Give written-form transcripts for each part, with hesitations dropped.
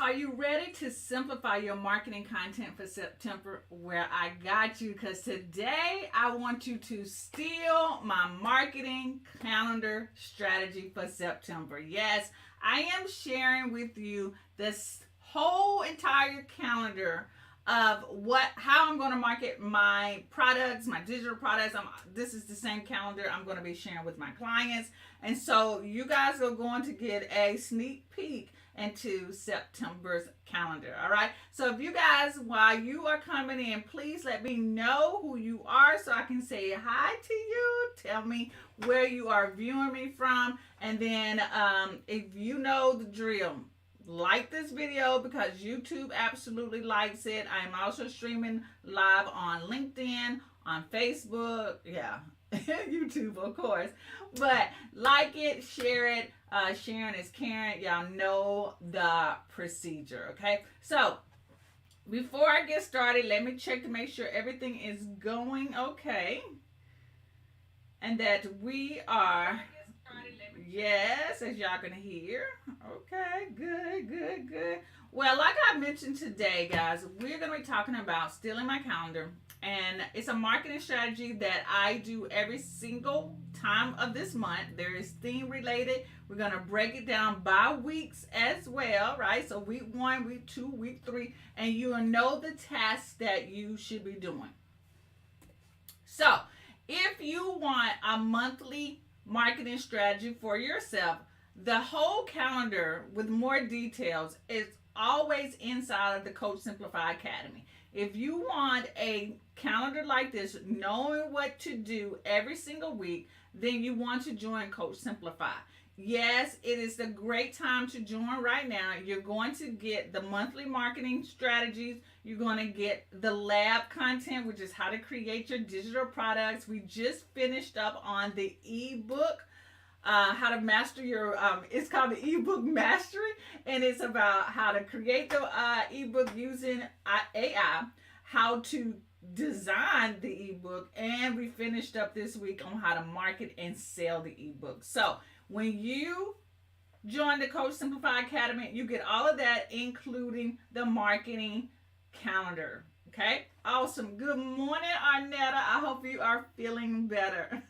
are you ready to simplify your marketing content for September? Where I got you, because today I want you to steal my marketing calendar strategy for September. Yes, I am sharing with you this whole entire calendar of how I'm going to market my products, my digital products. This is the same calendar I'm going to be sharing with my clients. And so you guys are going to get a sneak peek into September's calendar. All right. So if you guys, while you are coming in, please let me know who you are so I can say hi to you. Tell me where you are viewing me from. And then if you know the drill, like this video because YouTube absolutely likes it. I am also streaming live on LinkedIn, on Facebook, yeah, YouTube of course. But like it, share it. Sharing is caring. Y'all know the procedure, okay? So before I get started, let me check to make sure everything is going okay and that we are. Yes, as y'all can hear. Okay, good. Well, like I mentioned today, guys, we're going to be talking about stealing my calendar. And it's a marketing strategy that I do every single time of this month. There is theme related. We're going to break it down by weeks as well, right? So week 1, week 2, week 3, and you'll know the tasks that you should be doing. So if you want a monthly marketing strategy for yourself, the whole calendar with more details is always inside of the Coach Simplify Academy. If you want a calendar like this, knowing what to do every single week, then you want to join Coach Simplify. Yes, it is a great time to join right now. You're going to get the monthly marketing strategies. You're going to get the lab content, which is how to create your digital products. We just finished up on the ebook, how to master your, it's called the ebook mastery. And it's about how to create the ebook using AI, how to design the ebook. And we finished up this week on how to market and sell the ebook. So when you join the Coach Simplify Academy, you get all of that, including the marketing calendar. Okay? Awesome. Good morning, Arnetta. I hope you are feeling better.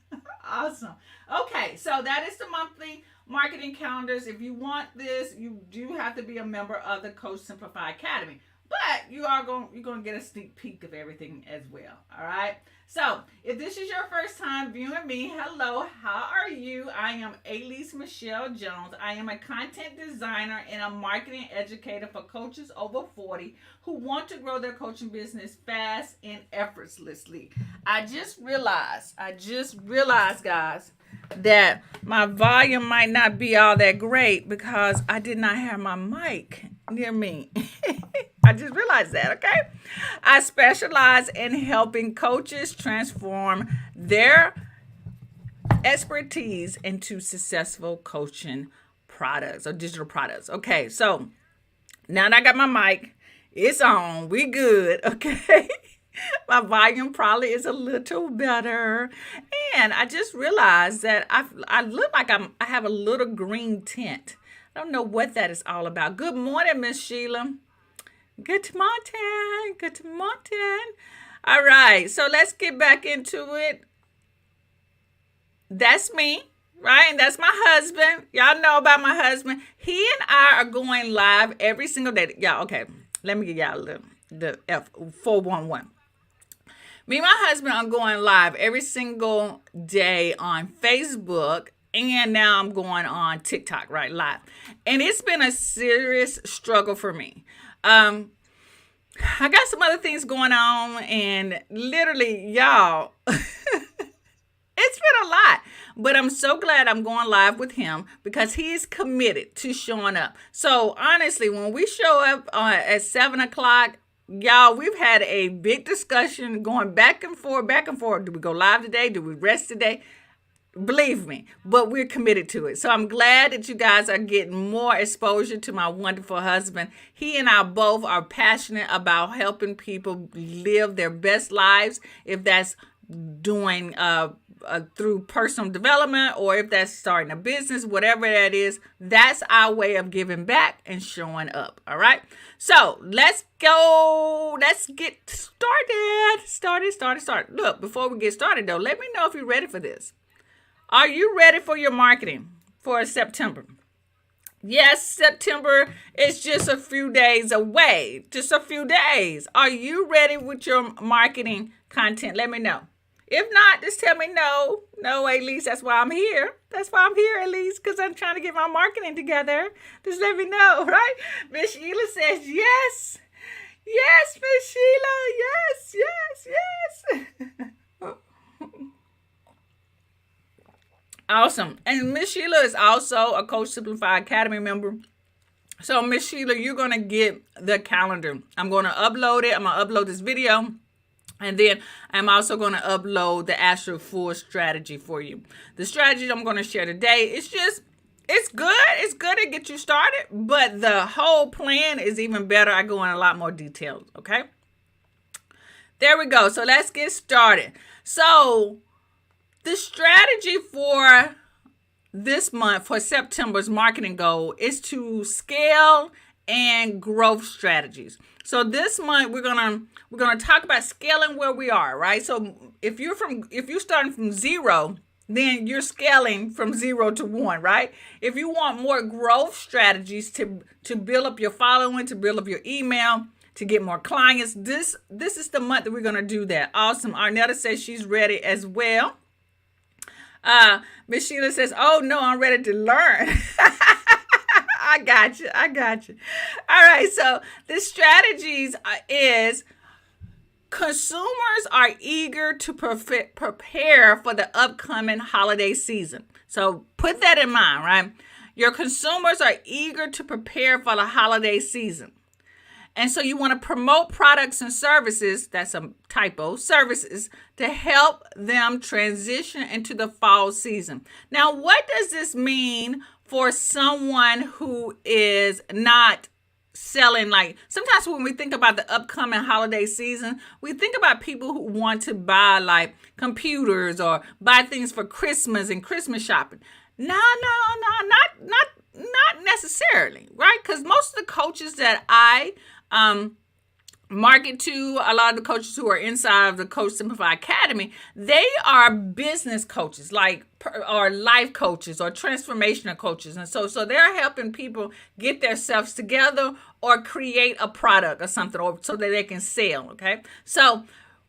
Awesome. Okay, so that is the monthly marketing calendars. If you want this, you do have to be a member of the Coach Simplify Academy. But you're going to get a sneak peek of everything as well. All right. So if this is your first time viewing me, hello, how are you? I am Elise Michelle Jones. I am a content designer and a marketing educator for coaches over 40 who want to grow their coaching business fast and effortlessly. I just realized, guys, that my volume might not be all that great because I did not have my mic near me. I just realized that, okay? I specialize in helping coaches transform their expertise into successful coaching products or digital products. Okay, so now that I got my mic, it's on. We good, okay? My volume probably is a little better. And I just realized that I look like I have a little green tint. I don't know what that is all about. Good morning, Miss Sheila. Good morning. All right, so let's get back into it. That's me, right? And that's my husband. Y'all know about my husband. He and I are going live every single day. Y'all, okay, let me give y'all the F411. Me and my husband are going live every single day on Facebook. And now I'm going on TikTok, right, live. And it's been a serious struggle for me. I got some other things going on, and literally, y'all, it's been a lot. But I'm so glad I'm going live with him because he's committed to showing up. So honestly, when we show up at 7 o'clock, y'all, we've had a big discussion going back and forth. Do we go live today? Do we rest today? Believe me, but we're committed to it. So I'm glad that you guys are getting more exposure to my wonderful husband. He and I both are passionate about helping people live their best lives. If that's doing through personal development, or if that's starting a business, whatever that is, that's our way of giving back and showing up. All right. So let's go. Let's get started. Look, before we get started though, let me know if you're ready for this. Are you ready for your marketing for September? Yes, September is just a few days away. Just a few days. Are you ready with your marketing content? Let me know. If not, just tell me no. No, Elise, that's why I'm here. That's why I'm here, Elise, because I'm trying to get my marketing together. Just let me know, right? Miss Sheila says yes. Yes, Miss Sheila. Yes. Awesome. And Miss Sheila is also a Coach Simplify Academy member. So Miss Sheila, you're going to get the calendar. I'm going to upload it. I'm going to upload this video. And then I'm also going to upload the actual full strategy for you. The strategy I'm going to share today, it's good. It's good to get you started. But the whole plan is even better. I go in a lot more details. Okay. There we go. So let's get started. So the strategy for this month, for September's marketing goal, is to scale and growth strategies. So this month we're gonna talk about scaling where we are, right? So if you're starting from 0, then you're scaling from 0 to 1, right? If you want more growth strategies to build up your following, to build up your email, to get more clients, this is the month that we're gonna do that. Awesome. Arnetta says she's ready as well. Miss Sheila says, oh no, I'm ready to learn. I got you. All right. So the strategies is consumers are eager to prepare for the upcoming holiday season. So put that in mind, right? Your consumers are eager to prepare for the holiday season. And so you want to promote products and services, that's a typo, services, to help them transition into the fall season. Now, what does this mean for someone who is not selling? Like, sometimes when we think about the upcoming holiday season, we think about people who want to buy like computers or buy things for Christmas and Christmas shopping. No, not necessarily, right? Because most of the coaches that I market to, a lot of the coaches who are inside of the Coach Simplify Academy, they are business coaches, or life coaches or transformational coaches. And so they're helping people get themselves together or create a product or something, or so that they can sell. Okay. So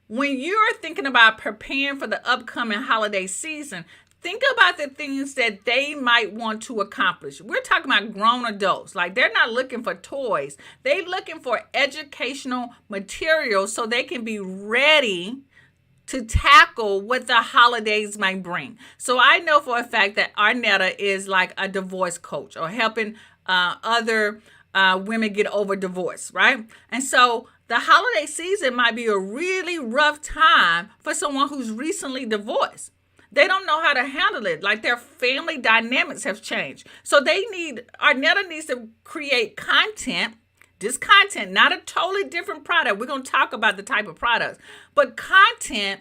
when you're thinking about preparing for the upcoming holiday season, think about the things that they might want to accomplish. We're talking about grown adults. Like, they're not looking for toys. They're looking for educational material so they can be ready to tackle what the holidays might bring. So I know for a fact that Arnetta is like a divorce coach, or helping other women get over divorce, right? And so the holiday season might be a really rough time for someone who's recently divorced. They don't know how to handle it. Like, their family dynamics have changed. So Arnetta needs to create content, not a totally different product. We're going to talk about the type of products, but content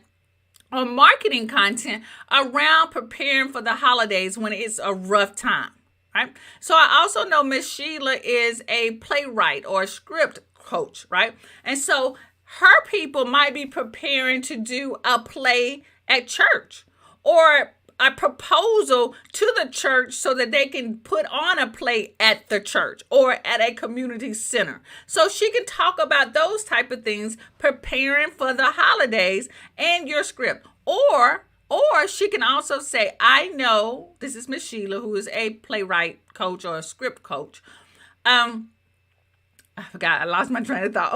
or marketing content around preparing for the holidays when it's a rough time, right? So I also know Miss Sheila is a playwright or a script coach, right? And so her people might be preparing to do a play at church, or a proposal to the church so that they can put on a play at the church or at a community center. So she can talk about those type of things, preparing for the holidays, and your script. Or she can also say, I know, this is Miss Sheila, who is a playwright coach or a script coach. I forgot. I lost my train of thought.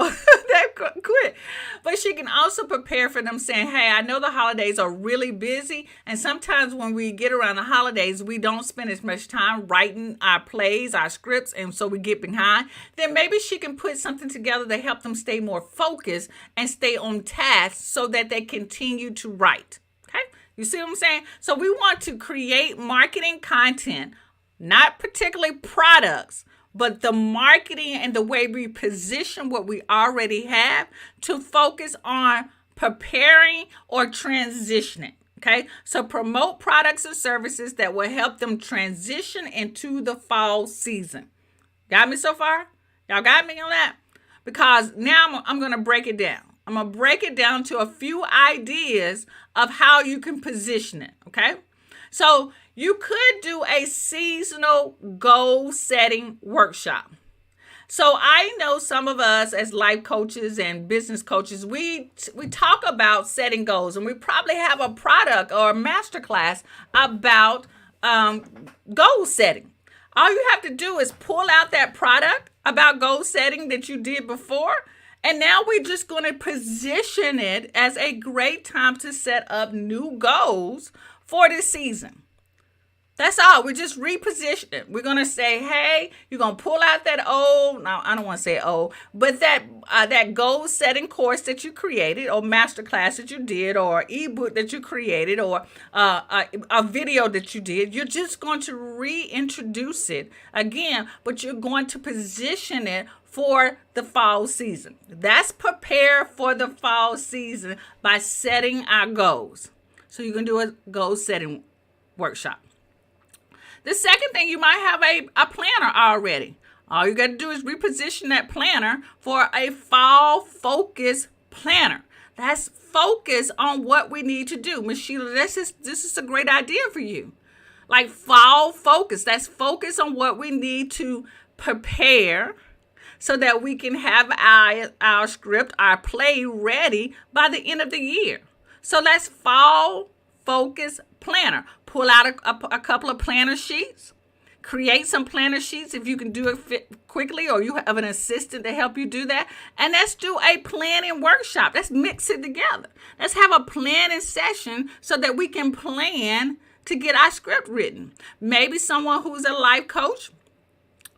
That quick. But she can also prepare for them, saying, hey, I know the holidays are really busy. And sometimes when we get around the holidays, we don't spend as much time writing our plays, our scripts. And so we get behind. Then maybe she can put something together to help them stay more focused and stay on task so that they continue to write. Okay. You see what I'm saying? So we want to create marketing content, not particularly products, but the marketing and the way we position what we already have to focus on preparing or transitioning. Okay, so promote products and services that will help them transition into the fall season. Got me so far? Y'all got me on that? Because now I'm going to break it down. I'm going to break it down to a few ideas of how you can position it. Okay, so you could do a seasonal goal setting workshop. So I know some of us as life coaches and business coaches, we talk about setting goals, and we probably have a product or a masterclass about goal setting. All you have to do is pull out that product about goal setting that you did before, and now we're just going to position it as a great time to set up new goals for this season. That's all. We're just repositioning. We're going to say, hey, you're going to pull out that old, no, I don't want to say old, but that goal setting course that you created, or masterclass that you did, or ebook that you created, or a video that you did. You're just going to reintroduce it again, but you're going to position it for the fall season. That's prepare for the fall season by setting our goals. So you can do a goal setting workshop. The second thing, you might have a planner already. All you got to do is reposition that planner for a fall focus planner. That's focus on what we need to do. Miss Sheila, this is a great idea for you. Like fall focus. That's focus on what we need to prepare so that we can have our script, our play ready by the end of the year. So that's fall focus planner. Pull out a couple of planner sheets. Create some planner sheets if you can do it quickly, or you have an assistant to help you do that. And let's do a planning workshop. Let's mix it together. Let's have a planning session so that we can plan to get our script written. Maybe someone who's a life coach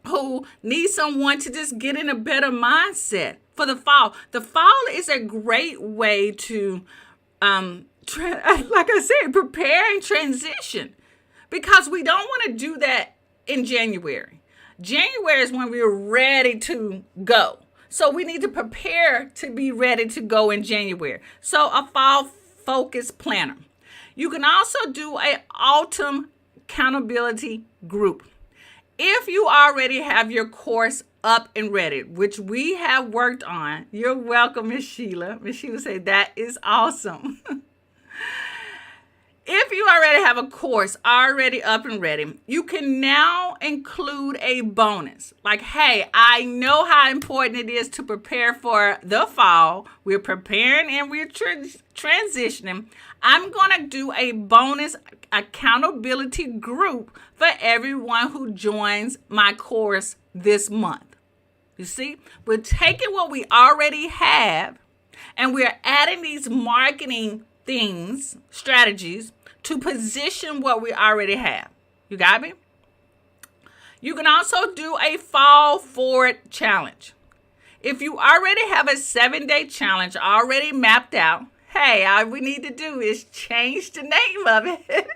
who needs someone to just get in a better mindset for the fall. The fall is a great way to like I said, prepare and transition, because we don't want to do that in January. January is when we're ready to go. So we need to prepare to be ready to go in January. So a fall focus planner. You can also do an autumn accountability group. If you already have your course up and ready, which we have worked on, you're welcome, Miss Sheila. Miss Sheila said, that is awesome. If you already have a course already up and ready, you can now include a bonus. Like, hey, I know how important it is to prepare for the fall. We're preparing and we're transitioning. I'm going to do a bonus accountability group for everyone who joins my course this month. You see, we're taking what we already have and we're adding these marketing things, strategies, to position what we already have. You got me? You can also do a fall forward challenge. If you already have a 7-day challenge already mapped out, hey, all we need to do is change the name of it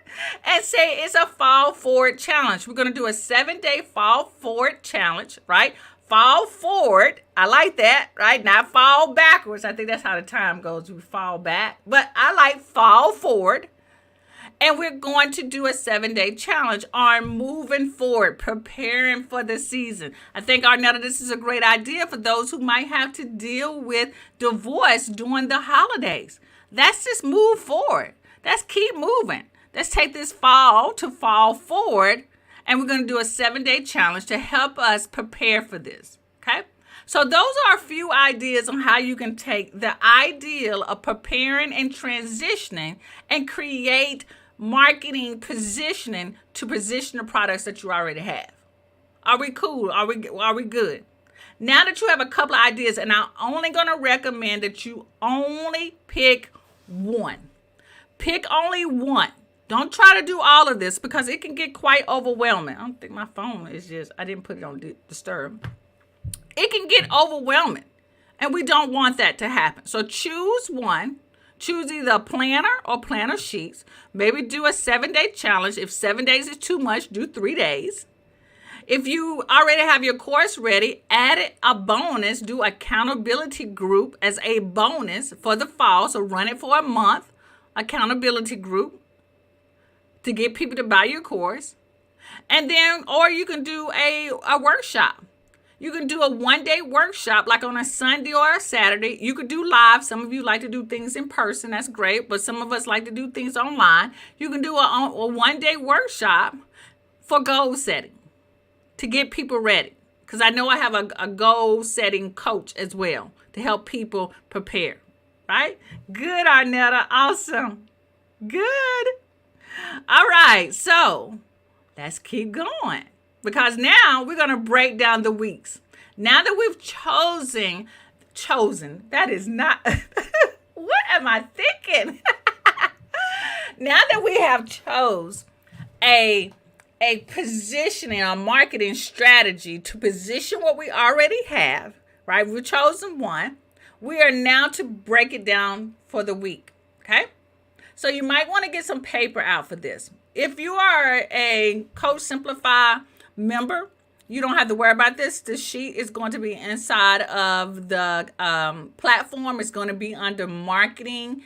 and say it's a fall forward challenge. We're going to do a 7-day fall forward challenge, right? Fall forward. I like that, right? Not fall backwards. I think that's how the time goes. We fall back. But I like fall forward. And we're going to do a 7-day challenge on moving forward, preparing for the season. I think, Arnetta, this is a great idea for those who might have to deal with divorce during the holidays. Let's just move forward. Let's keep moving. Let's take this fall to fall forward. And we're going to do a 7-day challenge to help us prepare for this, okay? So those are a few ideas on how you can take the ideal of preparing and transitioning and create marketing positioning to position the products that you already have. Are we cool? Are we good? Now that you have a couple of ideas, and I'm only going to recommend that you only pick one. Pick only one. Don't try to do all of this because it can get quite overwhelming. I don't think my phone is just, I didn't put it on disturb. It can get overwhelming, and we don't want that to happen. So choose one. Choose either a planner or planner sheets. Maybe do a 7-day challenge. If 7 days is too much, do 3 days. If you already have your course ready, add a bonus. Do accountability group as a bonus for the fall. So run it for a month. accountability group to get people to buy your course. And then, or you can do a workshop. You can do a one-day workshop, like on a Sunday or a Saturday. You could do live. Some of you like to do things in person. That's great. But some of us like to do things online. You can do a one-day workshop for goal setting to get people ready. Because I know I have a goal-setting coach as well to help people prepare. Right? Good, Arnetta. Awesome. Good. All right. So let's keep going. Because now we're going to break down the weeks. Now that we've chosen, that is not, what am I thinking? Now that we have chose a positioning, a marketing strategy to position what we already have, right? We've chosen one. We are now to break it down for the week, okay? So you might want to get some paper out for this. If you are a Coach Simplify member, you don't have to worry about this. The sheet is going to be inside of the platform. It's going to be under marketing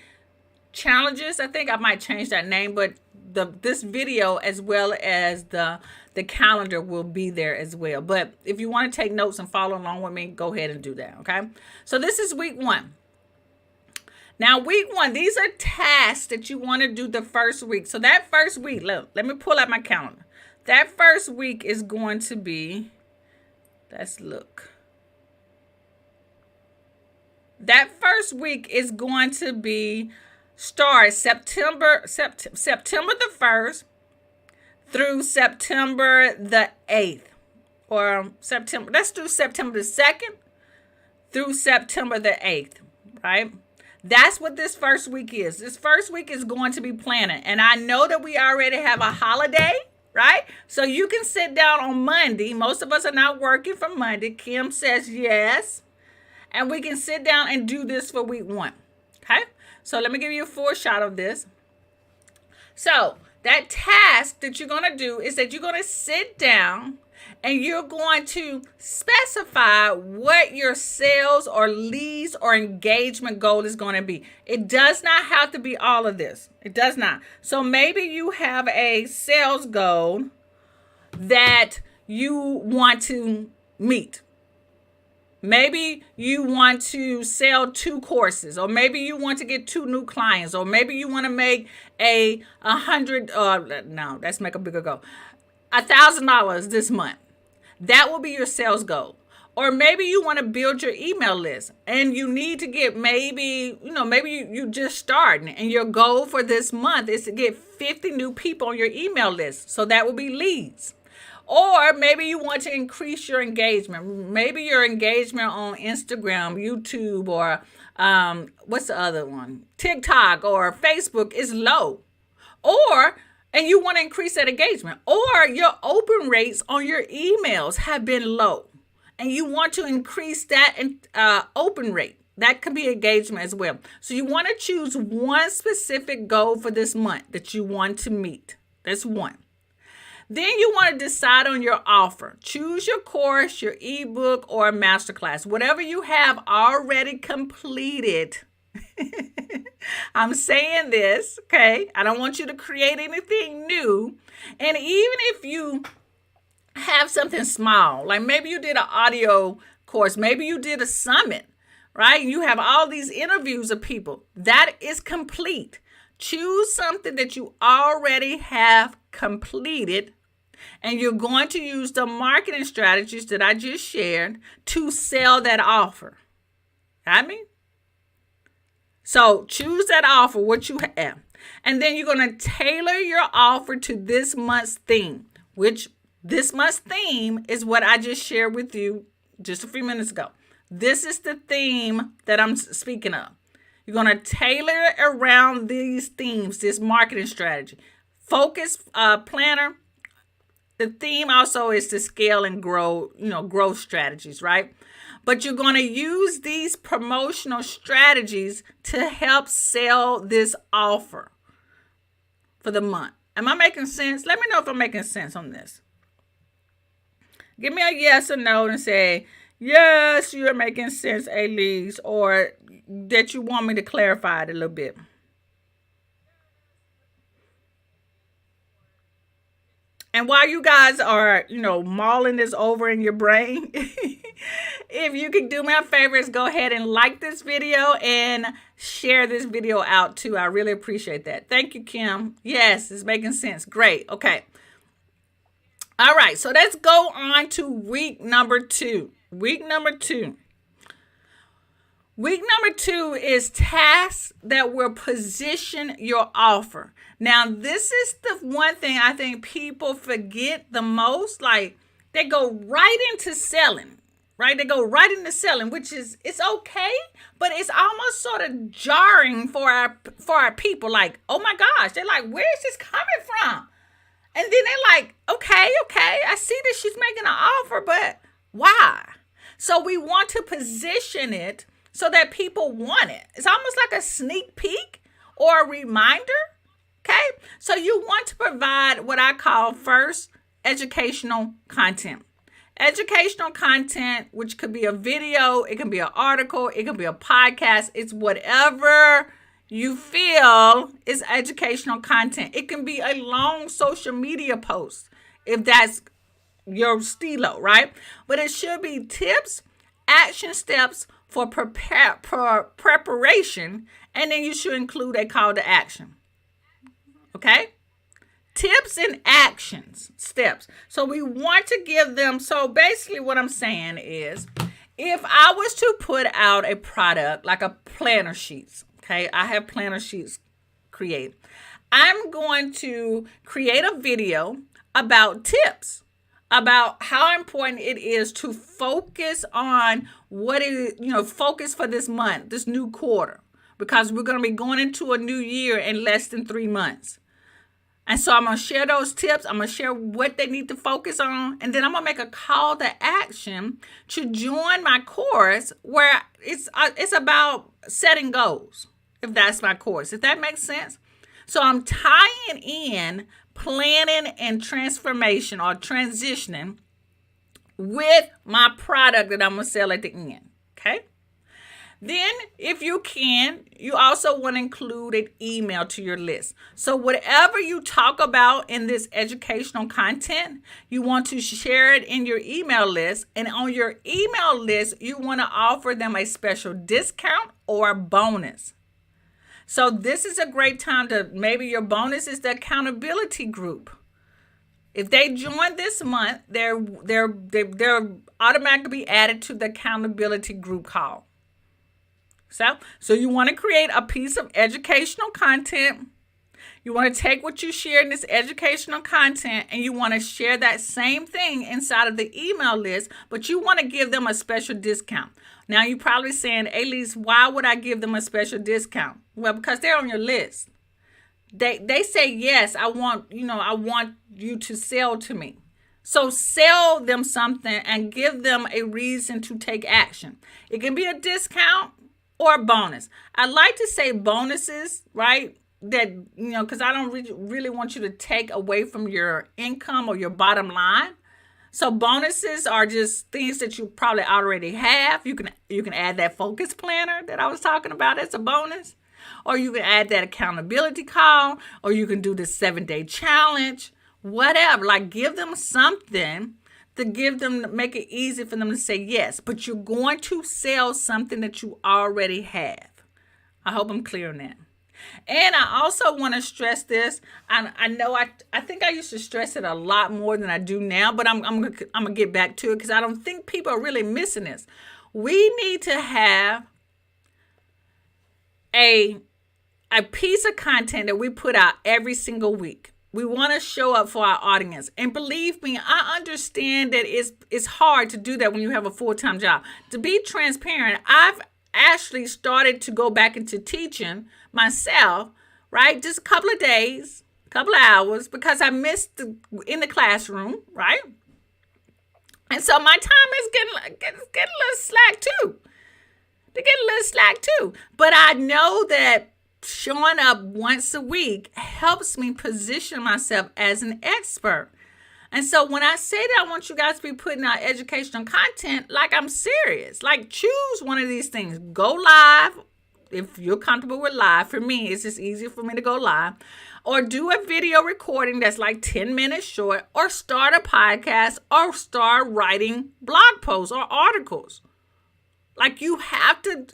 challenges. I think I might change that name, but this video as well as the calendar will be there as well. But if you want to take notes and follow along with me, go ahead and do that, okay? So this is week 1. Now, week 1, these are tasks that you want to do the first week. So that first week, look, let me pull out my calendar. That first week is going to be, let's look. That first week is going to be start September the 1st through September the 8th. Or September, let's do September the 2nd through September the 8th, right? That's what this first week is. This first week is going to be planning. And I know that we already have a holiday, right? So you can sit down on Monday. Most of us are not working for Monday. Kim says yes. And we can sit down and do this for week 1. Okay? So let me give you a full shot of this. So that task that you're going to do is that you're going to sit down and you're going to specify what your sales or leads or engagement goal is going to be. It does not have to be all of this. It does not. So maybe you have a sales goal that you want to meet. Maybe you want to sell 2 courses, or maybe you want to get 2 new clients, or maybe you want to make let's make a bigger goal. $1,000 this month. That will be your sales goal. Or maybe you want to build your email list and you need to get maybe you just starting and your goal for this month is to get 50 new people on your email list. So that will be leads. Or maybe you want to increase your engagement. Maybe your engagement on Instagram, YouTube, or what's the other one? TikTok or Facebook is low. And you want to increase that engagement. Or your open rates on your emails have been low. And you want to increase that open rate. That could be engagement as well. So you want to choose one specific goal for this month that you want to meet. That's one. Then you want to decide on your offer. Choose your course, your ebook, or a masterclass. Whatever you have already completed. I'm saying this, okay? I don't want you to create anything new. And even if you have something small, like maybe you did an audio course, maybe you did a summit, right? You have all these interviews of people. That is complete. Choose something that you already have completed, and you're going to use the marketing strategies that I just shared to sell that offer. I mean, so choose that offer, what you have. And then you're going to tailor your offer to this month's theme, which this month's theme is what I just shared with you just a few minutes ago. This is the theme that I'm speaking of. You're going to tailor it around these themes, this marketing strategy. Focus planner. The theme also is to scale and grow, growth strategies, right? But you're going to use these promotional strategies to help sell this offer for the month. Am I making sense? Let me know if I'm making sense on this. Give me a yes or no and say, yes, you're making sense, Elise, or that you want me to clarify it a little bit. And while you guys are, mulling this over in your brain, if you could do me a favor, is go ahead and like this video and share this video out too. I really appreciate that. Thank you, Kim. Yes, it's making sense. Great. Okay. All right. So let's go on to week number 2. Week number 2. Week number 2 is tasks that will position your offer. Now, this is the one thing I think people forget the most. Like, they go right into selling, right? They go right into selling, which is, it's okay, but it's almost sort of jarring for our people. Like, oh my gosh, they're like, where is this coming from? And then they're like, okay, I see that she's making an offer, but why? So we want to position it so that people want it. It's almost like a sneak peek or a reminder, okay? So you want to provide what I call first educational content. Educational content, which could be a video, it can be an article, it can be a podcast. It's whatever you feel is educational content. It can be a long social media post if that's your stilo, right? But it should be tips, action steps for preparation, and then you should include a call to action. Okay? Tips and actions, steps. So we want to give them, so basically what I'm saying is, if I was to put out a product like a planner sheets, okay, I have planner sheets created. I'm going to create a video about tips, about how important it is to focus on what is, focus for this month, this new quarter, because we're going to be going into a new year in less than 3 months. And so I'm going to share those tips. I'm going to share what they need to focus on. And then I'm going to make a call to action to join my course where it's about setting goals, if that's my course, if that makes sense. So I'm tying in planning and transformation or transitioning with my product that I'm going to sell at the end. Okay. Then if you can, you also want to include an email to your list. So whatever you talk about in this educational content, you want to share it in your email list. And on your email list, you want to offer them a special discount or a bonus. So this is a great time to, maybe your bonus is the accountability group. If they join this month, they're automatically be added to the accountability group call. So you want to create a piece of educational content. You want to take what you share in this educational content and you want to share that same thing inside of the email list, but you want to give them a special discount. Now you're probably saying, Elise, why would I give them a special discount? Well, because they're on your list. They say, yes, I want you to sell to me. So sell them something and give them a reason to take action. It can be a discount or a bonus. I like to say bonuses, right? That, because I don't really want you to take away from your income or your bottom line. So bonuses are just things that you probably already have. You can add that focus planner that I was talking about as a bonus, or you can add that accountability call, or you can do the 7-day challenge, whatever. Like, give them something to make it easy for them to say yes. But you're going to sell something that you already have. I hope I'm clear on that. And I also want to stress this. I know I think I used to stress it a lot more than I do now, but I'm gonna get back to it because I don't think people are really missing this. We need to have a piece of content that we put out every single week. We want to show up for our audience. And believe me, I understand that it's hard to do that when you have a full-time job. To be transparent, I've actually started to go back into teaching myself, right? Just a couple of days, couple of hours, because I missed in the classroom, right? And so my time is getting a little slack too. But I know that showing up once a week helps me position myself as an expert. And so when I say that I want you guys to be putting out educational content, like, I'm serious. Like, choose one of these things. Go live if you're comfortable with live. For me, it's just easier for me to go live. Or do a video recording that's like 10 minutes short, or start a podcast, or start writing blog posts or articles. Like you have to,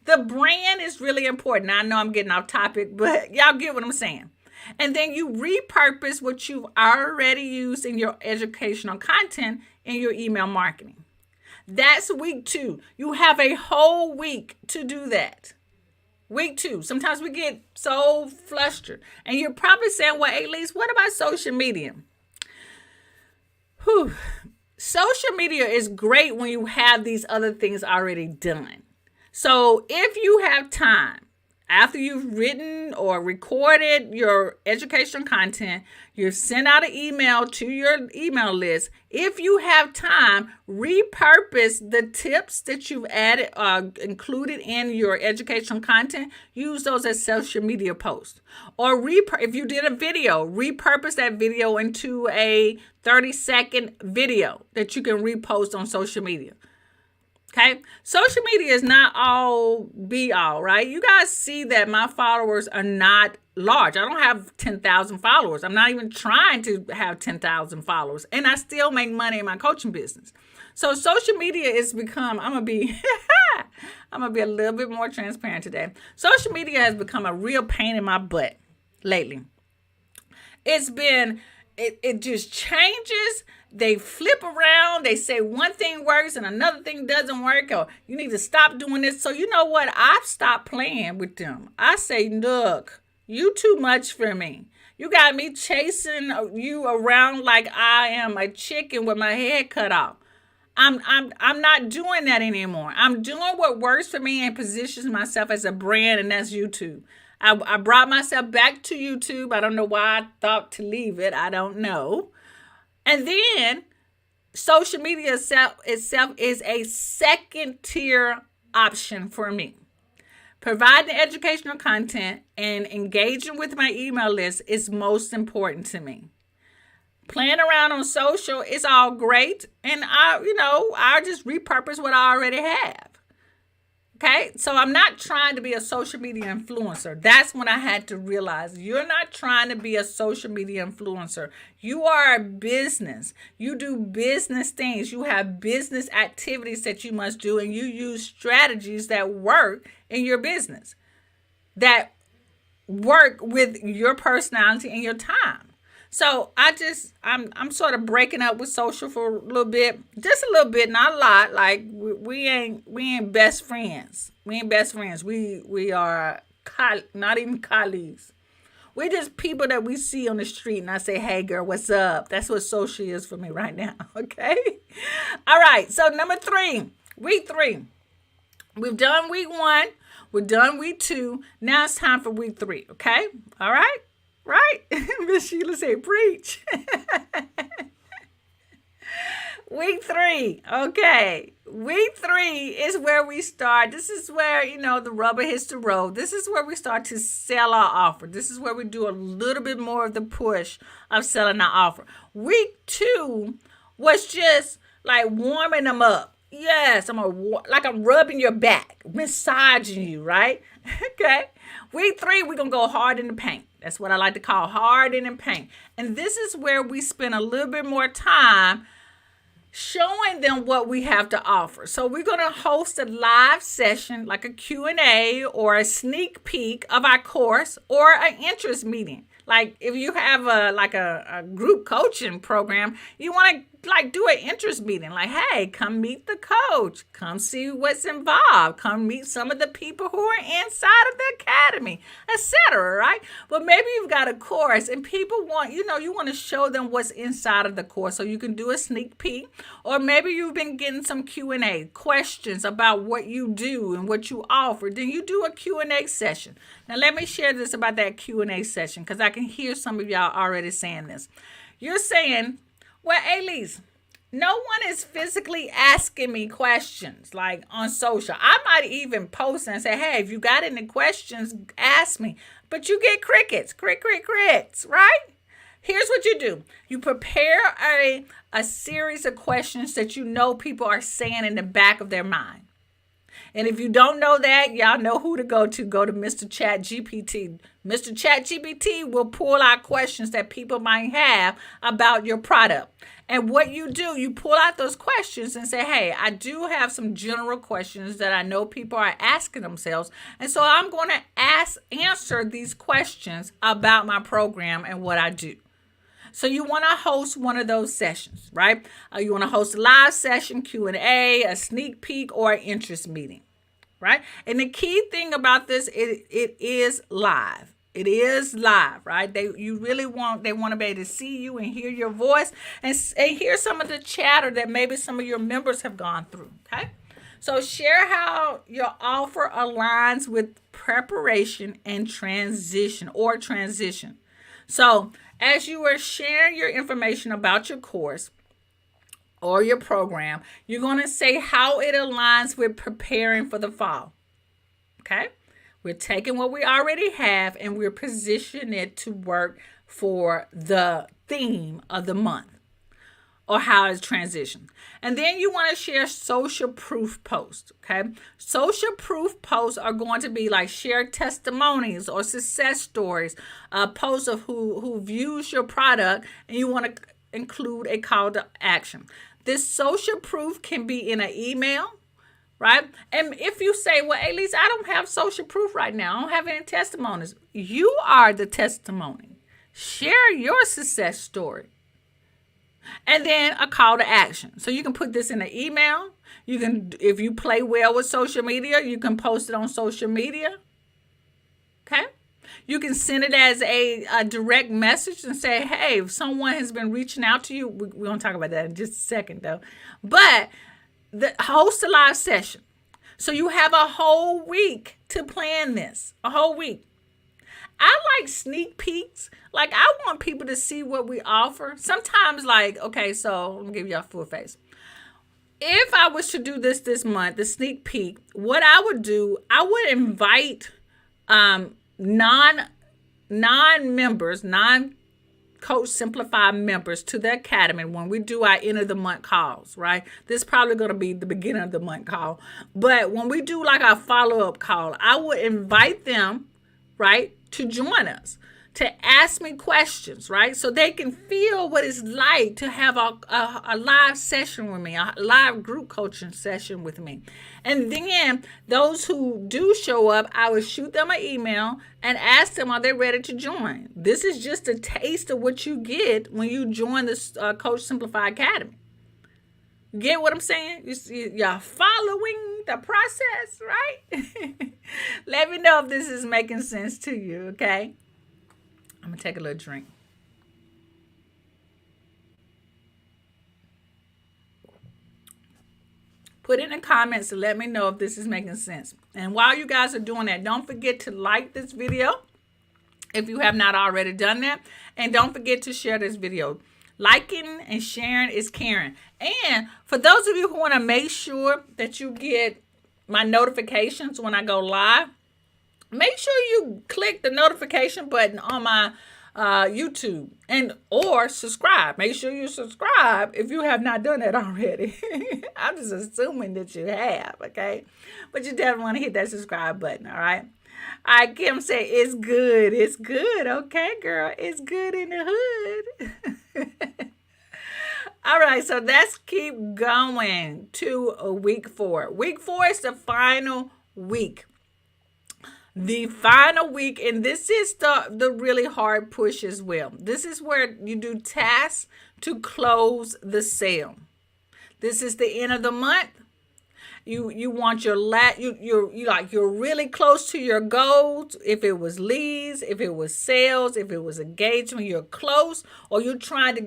the brand is really important. I know I'm getting off topic, but y'all get what I'm saying. And then you repurpose what you've already used in your educational content in your email marketing. That's week 2. You have a whole week to do that. Week 2. Sometimes we get so flustered. And you're probably saying, well, Elise, what about social media? Social media is great when you have these other things already done. So if you have time, after you've written or recorded your educational content, you've sent out an email to your email list. If you have time, repurpose the tips that you've added, included in your educational content. Use those as social media posts. Or if you did a video, repurpose that video into a 30-second video that you can repost on social media. Okay, social media is not all be all, right? You guys see that my followers are not large. I don't have 10,000 followers. I'm not even trying to have 10,000 followers, and I still make money in my coaching business. So social media is become, I'm gonna be a little bit more transparent today. Social media has become a real pain in my butt lately. It just changes. They flip around. They say one thing works and another thing doesn't work. Or you need to stop doing this. So you know what? I've stopped playing with them. I say, look, you too much for me. You got me chasing you around like I am a chicken with my head cut off. I'm not doing that anymore. I'm doing what works for me and positions myself as a brand, and that's YouTube. I brought myself back to YouTube. I don't know why I thought to leave it. I don't know. And then social media itself is a second tier option for me. Providing educational content and engaging with my email list is most important to me. Playing around on social is all great. And I just repurpose what I already have. Okay, so I'm not trying to be a social media influencer. That's when I had to realize you're not trying to be a social media influencer. You are a business. You do business things. You have business activities that you must do, and you use strategies that work in your business, that work with your personality and your time. So I'm sort of breaking up with social for a little bit, just a little bit, not a lot. Like we ain't best friends. We ain't best friends. We are not even colleagues. We're just people that we see on the street, and I say, hey girl, what's up? That's what social is for me right now. Okay. All right. So number 3, week 3, we've done week 1. We're done week 2. Now it's time for week 3. Okay. All right. Right? Miss Sheila said, preach. Week 3. Okay. Week 3 is where we start. This is where, the rubber hits the road. This is where we start to sell our offer. This is where we do a little bit more of the push of selling our offer. Week 2 was just like warming them up. Yes, I'm rubbing your back, massaging you, right? Okay. Week 3, we're going to go hard in the paint. That's what I like to call hard in the paint. And this is where we spend a little bit more time showing them what we have to offer. So we're going to host a live session, like a Q&A or a sneak peek of our course, or an interest meeting. Like if you have a group coaching program, you want to do an interest meeting. Like, hey, come meet the coach. Come see what's involved. Come meet some of the people who are inside of the academy, etc. Right? But maybe you've got a course and people want, you want to show them what's inside of the course. So you can do a sneak peek. Or maybe you've been getting some Q&A questions about what you do and what you offer. Then you do a Q&A session. Now, let me share this about that Q&A session, because I can hear some of y'all already saying this. You're saying, well, Elise, no one is physically asking me questions like on social. I might even post and say, hey, if you got any questions, ask me. But you get crickets, crickets, right? Here's what you do. You prepare a series of questions that people are saying in the back of their mind. And if you don't know that, y'all know who to go to. Go to Mr. Chat GPT. Mr. Chat GPT will pull out questions that people might have about your product. And what you do, you pull out those questions and say, hey, I do have some general questions that I know people are asking themselves. And so I'm going to answer these questions about my program and what I do. So you want to host one of those sessions, right? You want to host a live session, Q&A, a sneak peek, or an interest meeting, right? And the key thing about this, it is live. It is live, right? They want to be able to see you and hear your voice and hear some of the chatter that maybe some of your members have gone through, okay? So share how your offer aligns with preparation and transition. So as you are sharing your information about your course or your program, you're going to say how it aligns with preparing for the fall, okay? We're taking what we already have and we're positioning it to work for the theme of the month or how it's transitioned. And then you want to share social proof posts, okay? Social proof posts are going to be like share testimonies or success stories, posts of who views your product, and you want to include a call to action. This social proof can be in an email, right? And if you say, well, at least I don't have social proof right now, I don't have any testimonies. You are the testimony. Share your success story. And then a call to action. So you can put this in an email. You can, if you play well with social media, you can post it on social media. Okay? You can send it as a direct message and say, hey, if someone has been reaching out to you, we're going to talk about that in just a second though. But host a live session. So you have a whole week to plan this, a whole week. I like sneak peeks. Like, I want people to see what we offer. Sometimes, like, okay, so I'm going to give you a full face. If I was to do this month, the sneak peek, what I would do, I would invite non-members, non-Coach Simplify members to the academy when we do our end of the month calls, right? This is probably going to be the beginning of the month call. But when we do like our follow-up call, I would invite them, right, to join us, to ask me questions, right? So they can feel what it's like to have a live session with me, a live group coaching session with me. And then those who do show up, I would shoot them an email and ask them, are they ready to join? This is just a taste of what you get when you join this Coach Simplify Academy. Get what I'm saying? You're following the process, right? Let me know if this is making sense to you, okay? I'm going to take a little drink. Put it in the comments and let me know if this is making sense. And while you guys are doing that, don't forget to like this video if you have not already done that. And don't forget to share this video. Liking and sharing is caring. And for those of you who want to make sure that you get my notifications when I go live, make sure you click the notification button on my YouTube or subscribe. Make sure you subscribe if you have not done that already. I'm just assuming that you have, okay? But you definitely want to hit that subscribe button, all right? All right, Kim said, it's good. It's good. Okay, girl. It's good in the hood. All right, so let's keep going to week 4. Week 4 is the final week. The final week, and this is the really hard push as well. This is where you do tasks to close the sale. This is the end of the month. You want your you're really close to your goals. If it was leads, if it was sales, if it was engagement, you're close. Or you're trying to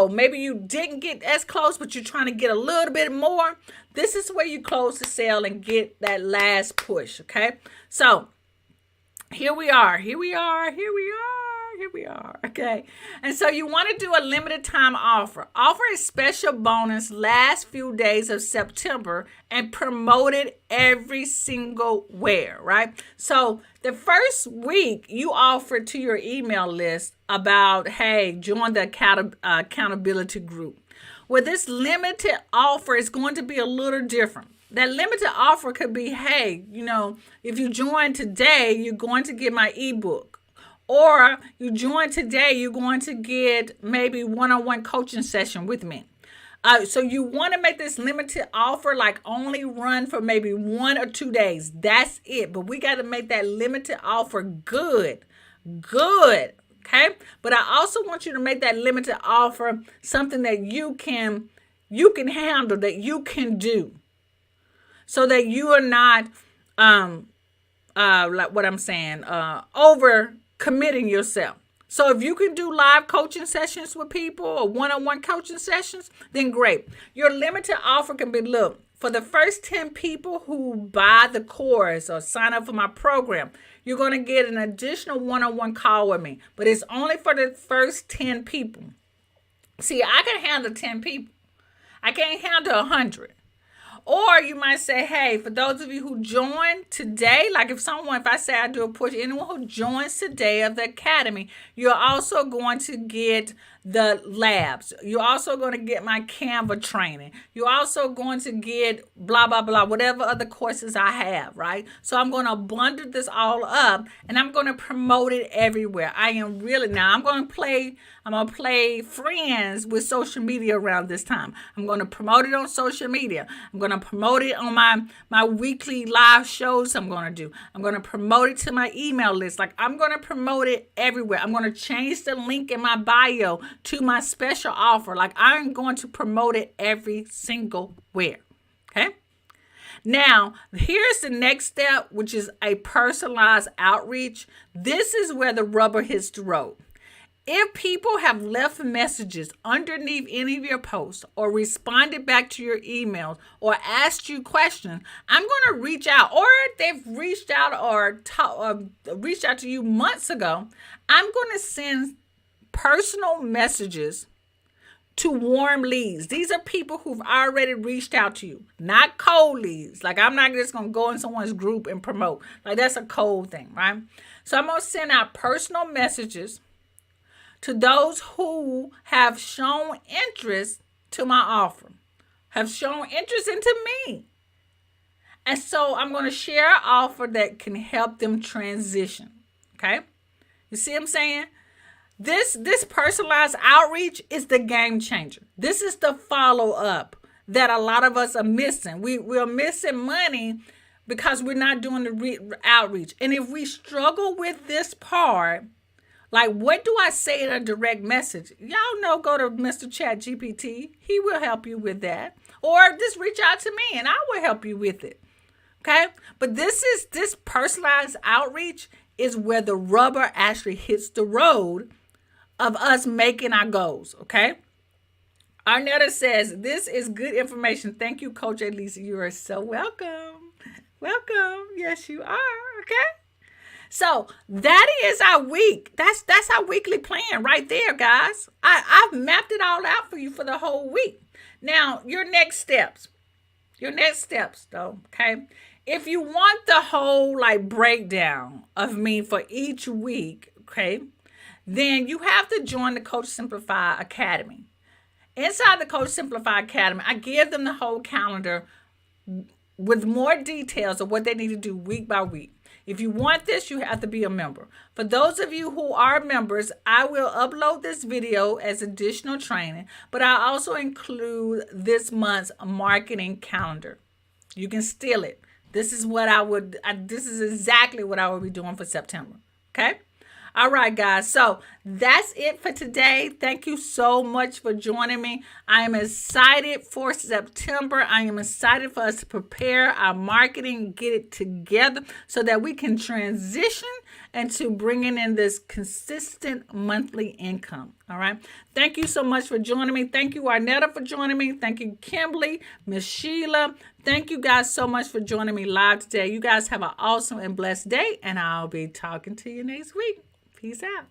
maybe you didn't get as close, but you're trying to get a little bit more. This is where you close the sale and get that last push. Okay, so here we are. Okay. And so you want to do a limited time offer. Offer a special bonus last few days of September and promote it every single where, right? So the first week you offer to your email list about, hey, join the accountability group. Well, this limited offer is going to be a little different. That limited offer could be, hey, if you join today, you're going to get my ebook. Or you join today, you're going to get maybe one-on-one coaching session with me. So you want to make this limited offer like only run for maybe 1 or 2 days. That's it. But we got to make that limited offer good. Okay? But I also want you to make that limited offer something that you can handle, that you can do. So that you are not like what I'm saying, over committing yourself. So if you can do live coaching sessions with people or one-on-one coaching sessions, then great. Your limited offer can be, look, for the first 10 people who buy the course or sign up for my program, you're going to get an additional one-on-one call with me. But it's only for the first 10 people. See, I can handle 10 people. I can't handle 100. Or you might say, hey, for those of you who join today, like if I say I do a push, anyone who joins today of the academy, you're also going to get the labs. You're also going to get my Canva training. You're also going to get blah, blah, blah, whatever other courses I have, right? So I'm going to bundle this all up and I'm going to promote it everywhere. I'm going to play friends with social media around this time. I'm going to promote it on social media. I'm going to promote it on my weekly live shows I'm going to do. I'm going to promote it to my email list. Like I'm going to promote it everywhere. I'm going to change the link in my bio to my special offer. Like I'm going to promote it every single where. Okay? Now, here's the next step, which is a personalized outreach. This is where the rubber hits the road. If people have left messages underneath any of your posts or responded back to your emails or asked you questions, I'm going to reach out, or if they've reached out or reached out to you months ago, I'm going to send personal messages to warm leads. These are people who've already reached out to you, not cold leads. Like I'm not just going to go in someone's group and promote. Like that's a cold thing, right? So I'm going to send out personal messages to those who have shown interest to my offer, have shown interest into me. And so I'm going to share an offer that can help them transition. Okay? You see what I'm saying? This personalized outreach is the game changer. This is the follow-up that a lot of us are missing. We're missing money because we're not doing the outreach. And if we struggle with this part, like, what do I say in a direct message? Y'all know, go to Mr. Chat GPT. He will help you with that. Or just reach out to me and I will help you with it. Okay? But this personalized outreach is where the rubber actually hits the road of us making our goals. Okay? Arnetta says, this is good information. Thank you, Coach Elisa. You are so welcome. Welcome. Yes, you are. Okay? So that is our week. That's our weekly plan right there, guys. I've mapped it all out for you for the whole week. Now, your next steps though, okay? If you want the whole breakdown of me for each week, okay, then you have to join the Coach Simplify Academy. Inside the Coach Simplify Academy, I give them the whole calendar with more details of what they need to do week by week. If you want this, you have to be a member. For those of you who are members, I will upload this video as additional training, but I also include this month's marketing calendar. You can steal it. This is this is exactly what I will be doing for September. Okay? All right, guys. So that's it for today. Thank you so much for joining me. I am excited for September. I am excited for us to prepare our marketing, get it together so that we can transition into bringing in this consistent monthly income. All right. Thank you so much for joining me. Thank you, Arnetta, for joining me. Thank you, Kimberly, Miss Sheila. Thank you guys so much for joining me live today. You guys have an awesome and blessed day, and I'll be talking to you next week. Peace out.